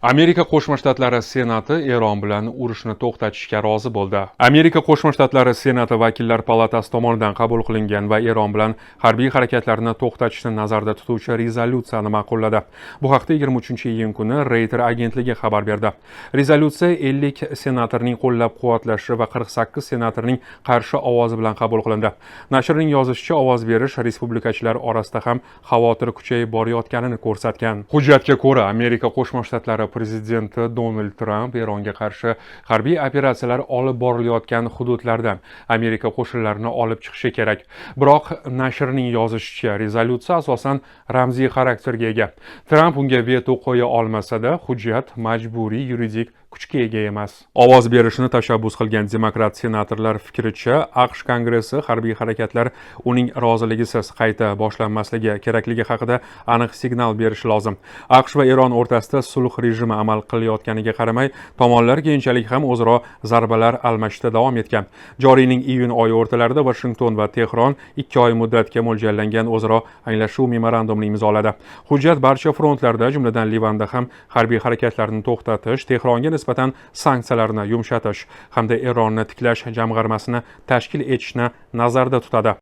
Amerika Qo'shma Shtatlari Senati Eron bilan urushni to'xtatishga rozi bo'ldi. Amerika Qo'shma Shtatlari Senati Vakillar palatasi tomonidan qabul qilingan va Eron bilan harbiy harakatlarni to'xtatishni nazarda tutuvchi rezolyutsiyani ma'qulladi. Bu haqda 23-iyun kuni Reuters agentligi xabar berdi. Rezolyutsiya 50 senatorning qo'llab-quvvatlashi va 48 senatorning qarshi ovozi bilan qabul qilindi. Nashrning yozishicha, ovoz berish respublikachilar orasida ham xavotir kuchayib borayotganini ko'rsatgan. Hujjatga ko'ra, Amerika Qo'shma Shtatlari prezidenti Donald Tramp Eronga qarshi harbiy operatsiyalar olib borilayotgan hududlardan Amerika qo'shinlarini olib chiqishi kerak. Biroq nashrning yozishicha, rezolyutsiya asosan ramziy xarakterga ega. Tramp unga veto qo'ya olmasa-da, hujjat majburiy yuridik kuchga ega emas. Ovoz berishni tashabbus qilgan demokrat senatorlar fikricha, AQSh Kongressi harbiy harakatlar uning roziligisiz qayta boshlanmasligi kerakligi haqida aniq signal berishi lozim. AQSh va Eron o'rtasida sulh rejimi amal qilayotganiga qaramay, tomonlar keyinchalik ham o'zaro zarbalar almashishda davom etgan. Joriy yilning iyun oyi o'rtalarida Washington va Tehron 2 oy muddatga mo'ljallangan o'zaro anglashuv memorandumini imzoladi. Hujjat barcha frontlarda, jumladan Livanda ham harbiy harakatlarni to'xtatish, Tehronga nisbatan sanksiyalarni yumshatish hamda Eronni tiklash jamg'armasini tashkil etishni nazarda tutadi.